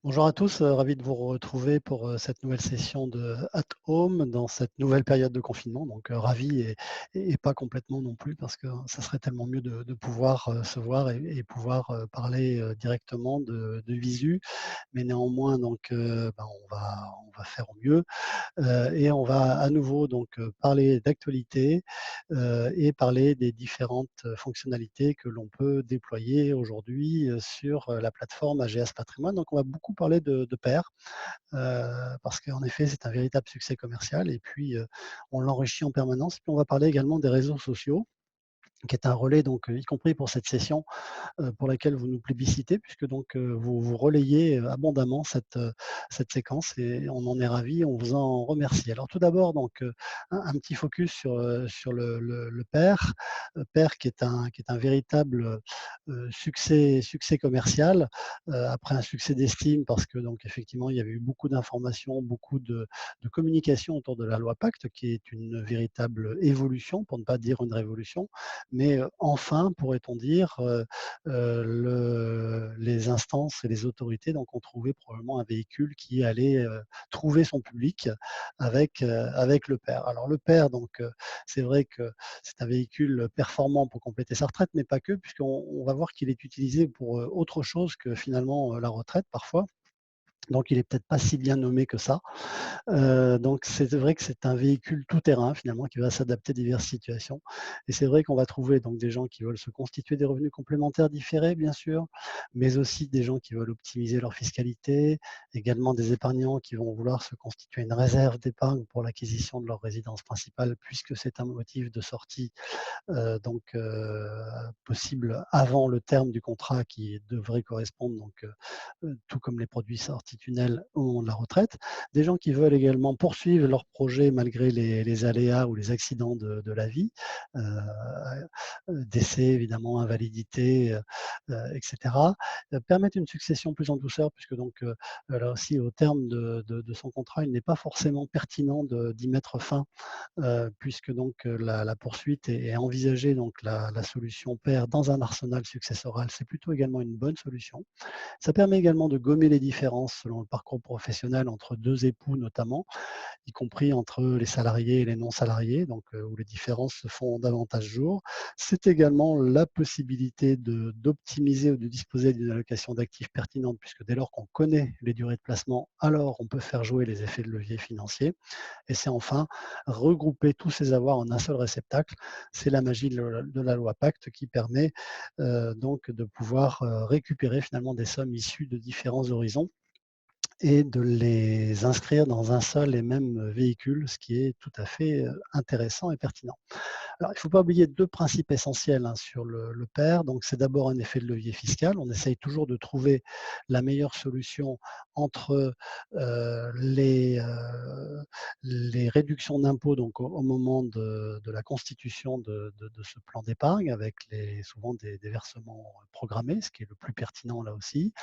Bonjour à tous, ravi de vous retrouver pour, cette nouvelle session de At Home dans cette nouvelle période de confinement. Donc, ravi et pas complètement non plus parce que ça serait tellement mieux de pouvoir, se voir et pouvoir, parler, directement de visu. Mais néanmoins donc, on va faire au mieux. Et on va à nouveau donc parler d'actualité, et parler des différentes fonctionnalités que l'on peut déployer aujourd'hui, sur, la plateforme AGS Patrimoine. Donc on va beaucoup parler de pair, parce qu'en effet, c'est un véritable succès commercial et puis, on l'enrichit en permanence. Puis on va parler également des réseaux sociaux, qui est un relais donc, y compris pour cette session, pour laquelle vous nous plébiscitez puisque donc, vous relayez, abondamment cette séquence et on en est ravis, on vous en remercie. Alors tout d'abord donc, un petit focus sur le PER, PER qui est un véritable, succès commercial, après un succès d'estime parce que donc effectivement il y avait eu beaucoup d'informations, beaucoup de communication autour de la loi Pacte qui est une véritable évolution pour ne pas dire une révolution. Mais, enfin pourrait-on dire, les instances et les autorités donc ont trouvé probablement un véhicule qui allait, trouver son public avec le PER. Alors le PER donc, c'est vrai que c'est un véhicule performant pour compléter sa retraite, mais pas que, puisqu'on va voir qu'il est utilisé pour, autre chose que finalement, la retraite parfois. Donc il est peut-être pas si bien nommé que ça. Donc c'est vrai que c'est un véhicule tout-terrain finalement qui va s'adapter à diverses situations et c'est vrai qu'on va trouver donc des gens qui veulent se constituer des revenus complémentaires différés bien sûr, mais aussi des gens qui veulent optimiser leur fiscalité, également des épargnants qui vont vouloir se constituer une réserve d'épargne pour l'acquisition de leur résidence principale puisque c'est un motif de sortie possible avant le terme du contrat qui devrait correspondre donc tout comme les produits sortis tunnel au moment de la retraite. Des gens qui veulent également poursuivre leur projet malgré les aléas ou les accidents de la vie, heu, décès évidemment, invalidité, et cetera. Permettre une succession plus en douceur puisque donc, là aussi au terme de son contrat, il n'est pas forcément pertinent d'y mettre fin puisque donc la poursuite est envisagée, donc la solution pair dans un arsenal successoral, c'est plutôt également une bonne solution. Ça permet également de gommer les différences selon le parcours professionnel entre 2 époux notamment, y compris entre les salariés et les non salariés, donc où les différences se font davantage jour. C'est également la possibilité d'optimiser ou de disposer d'une allocation d'actifs pertinente, puisque dès lors qu'on connaît les durées de placement, alors on peut faire jouer les effets de levier financiers. Et c'est enfin regrouper tous ces avoirs en un seul réceptacle. C'est la magie de la loi Pacte qui permet donc de pouvoir récupérer finalement des sommes issues de différents horizons et de les inscrire dans un seul et même véhicule, ce qui est tout à fait intéressant et pertinent. Alors, il ne faut pas oublier 2 principes essentiels, hein, sur le PER. Donc, c'est d'abord un effet de levier fiscal. On essaye toujours de trouver la meilleure solution entre, les réductions d'impôts, donc au moment de la constitution de ce plan d'épargne avec souvent des versements programmés, ce qui est le plus pertinent là aussi,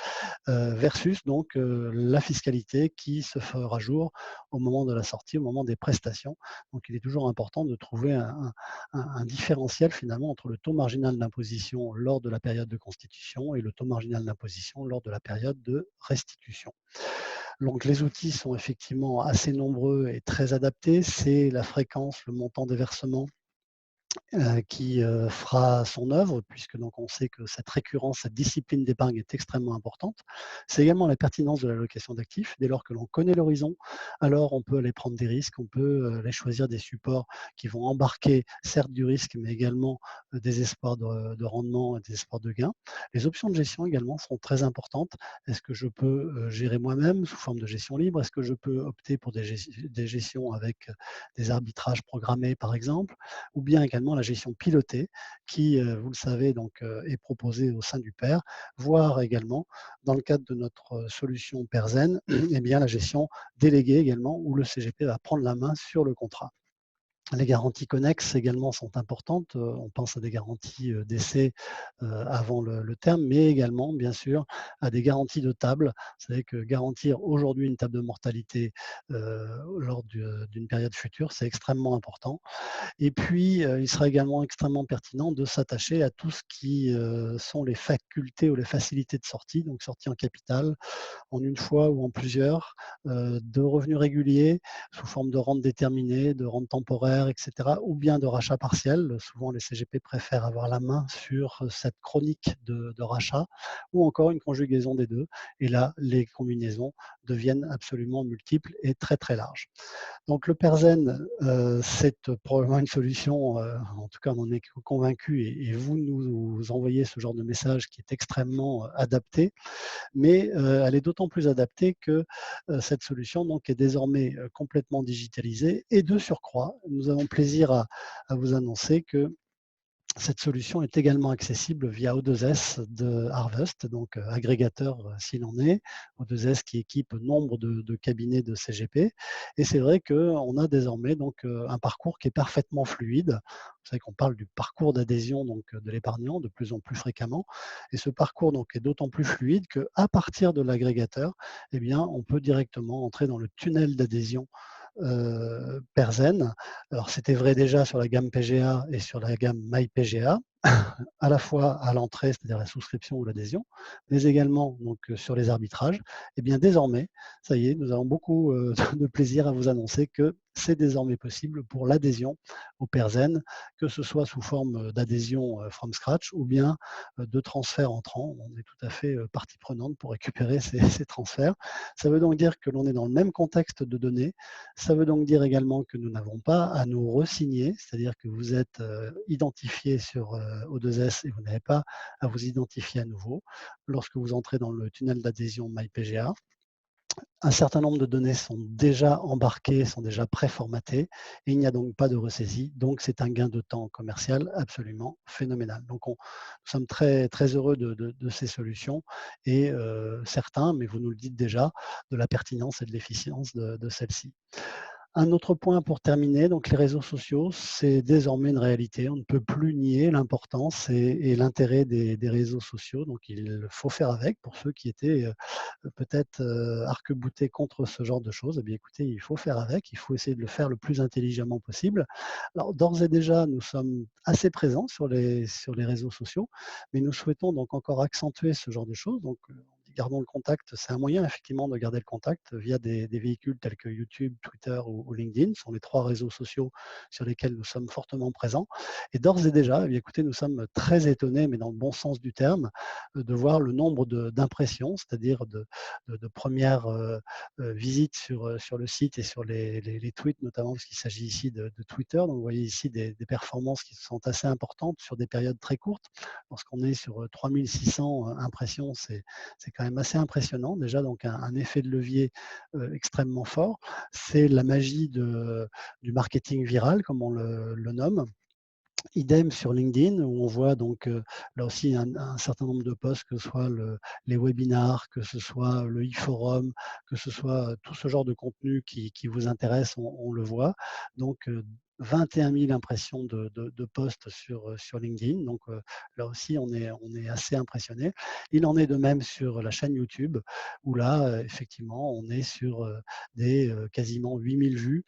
versus donc la fiscalité qui se fera jour au moment de la sortie, au moment des prestations. Donc il est toujours important de trouver un différentiel finalement entre le taux marginal d'imposition lors de la période de constitution et le taux marginal d'imposition lors de la période de restitution. Donc les outils sont effectivement assez nombreux et très adaptés. C'est la fréquence, le montant des versements qui, fera son œuvre puisque donc on sait que cette récurrence, cette discipline d'épargne est extrêmement importante. C'est également la pertinence de l'allocation d'actifs. Dès lors que l'on connaît l'horizon, alors on peut aller prendre des risques, on peut, aller choisir des supports qui vont embarquer certes du risque, mais également, des espoirs de rendement et des espoirs de gains. Les options de gestion également sont très importantes. Est-ce que je peux, gérer moi-même sous forme de gestion libre? Est-ce que je peux opter pour des gestions avec, des arbitrages programmés par exemple? Ou bien également la gestion pilotée qui, vous le savez donc, est proposée au sein du PER, voire également dans le cadre de notre solution PERZEN, eh bien la gestion déléguée également où le CGP va prendre la main sur le contrat. Les garanties connexes également sont importantes. On pense à des garanties, d'essai, avant le terme, mais également, bien sûr, à des garanties de table. Vous savez que garantir aujourd'hui une table de mortalité, lors d'une période future, c'est extrêmement important. Et puis, il sera également extrêmement pertinent de s'attacher à tout ce qui, sont les facultés ou les facilités de sortie, donc sortie en capital, en une fois ou en plusieurs, de revenus réguliers sous forme de rente déterminée, de rente temporaire et cetera, ou bien de rachat partiel. Souvent, les CGP préfèrent avoir la main sur cette chronique de rachat, ou encore une conjugaison des 2. Et là, les combinaisons deviennent absolument multiples et très, très larges. Donc le Perzen, c'est probablement une solution, en tout cas on en est convaincu, et vous nous envoyez ce genre de message qui est extrêmement, adapté, mais elle est d'autant plus adaptée que, cette solution donc est désormais, complètement digitalisée, et de surcroît, nous avons plaisir à vous annoncer que cette solution est également accessible via O2S de Harvest, donc agrégateur, s'il en est. O2S qui équipe nombre de cabinets de CGP, et c'est vrai qu'on a désormais donc un parcours qui est parfaitement fluide. Vous savez qu'on parle du parcours d'adhésion donc de l'épargnant de plus en plus fréquemment, et ce parcours donc est d'autant plus fluide qu'à partir de l'agrégateur, eh bien, on peut directement entrer dans le tunnel d'adhésion Perzen. Alors c'était vrai déjà sur la gamme PGA et sur la gamme MyPGA, à la fois à l'entrée, c'est-à-dire la souscription ou l'adhésion, mais également donc sur les arbitrages. Et bien désormais, ça y est, nous avons beaucoup, de plaisir à vous annoncer que c'est désormais possible pour l'adhésion au Perzen, que ce soit sous forme, d'adhésion, from scratch, ou bien, de transfert entrant. On est tout à fait, partie prenante pour récupérer ces transferts. Ça veut donc dire que l'on est dans le même contexte de données. Ça veut donc dire également que nous n'avons pas à nous resigner, c'est-à-dire que vous êtes, identifié sur, O2S, et vous n'avez pas à vous identifier à nouveau lorsque vous entrez dans le tunnel d'adhésion MyPGA. Un certain nombre de données sont déjà embarquées, sont déjà préformatées, et il n'y a donc pas de ressaisie. Donc c'est un gain de temps commercial absolument phénoménal. Donc nous sommes très, très heureux de ces solutions, et certains, mais vous nous le dites déjà, de la pertinence et de l'efficience de celles-ci. Un autre point pour terminer, donc les réseaux sociaux, c'est désormais une réalité. On ne peut plus nier l'importance et l'intérêt des réseaux sociaux. Donc il faut faire avec. Pour ceux qui étaient, peut-être, arc-boutés contre ce genre de choses, eh bien écoutez, il faut faire avec, il faut essayer de le faire le plus intelligemment possible. Alors d'ores et déjà, nous sommes assez présents sur les réseaux sociaux, mais nous souhaitons donc encore accentuer ce genre de choses. Donc gardons le contact. C'est un moyen effectivement de garder le contact via des véhicules tels que YouTube, Twitter ou LinkedIn. Ce sont les 3 réseaux sociaux sur lesquels nous sommes fortement présents. Et d'ores et déjà, eh bien écoutez, nous sommes très étonnés, mais dans le bon sens du terme, de voir le nombre d'impressions, c'est-à-dire de premières, visites sur le site et sur les tweets notamment, parce qu'il s'agit ici de Twitter. Donc vous voyez ici des performances qui sont assez importantes sur des périodes très courtes. Lorsqu'on est sur, 3 600 impressions, c'est quand même assez impressionnant déjà, donc un effet de levier, extrêmement fort. C'est la magie du marketing viral comme on le nomme. Idem sur LinkedIn, où on voit donc, là aussi un certain nombre de posts, que ce soit les webinars, que ce soit le e-forum, que ce soit, tout ce genre de contenu qui vous intéresse, on le voit. Donc 21 000 impressions de posts sur LinkedIn. Donc là aussi on est assez impressionné. Il en est de même sur la chaîne YouTube, où là, effectivement on est sur, des, quasiment 8 000 vues,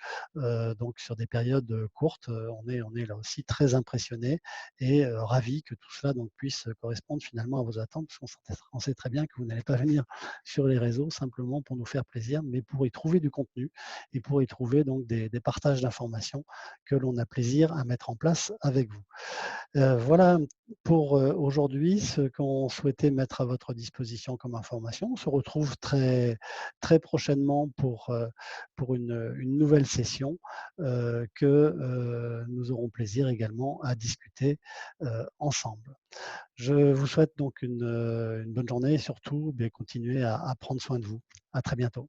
donc sur des périodes, courtes. On est là aussi très impressionnés, et ravis que tout cela donc puisse correspondre finalement à vos attentes, parce qu'on sait très bien que vous n'allez pas venir sur les réseaux simplement pour nous faire plaisir, mais pour y trouver du contenu, et pour y trouver donc des partages d'informations que l'on a plaisir à mettre en place avec vous. Voilà pour, aujourd'hui ce qu'on souhaitait mettre à votre disposition comme information. On se retrouve très, très prochainement pour une nouvelle session, que, nous aurons plaisir également à discuter, ensemble. Je vous souhaite donc une bonne journée, et surtout, beh, continuez à prendre soin de vous. À très bientôt.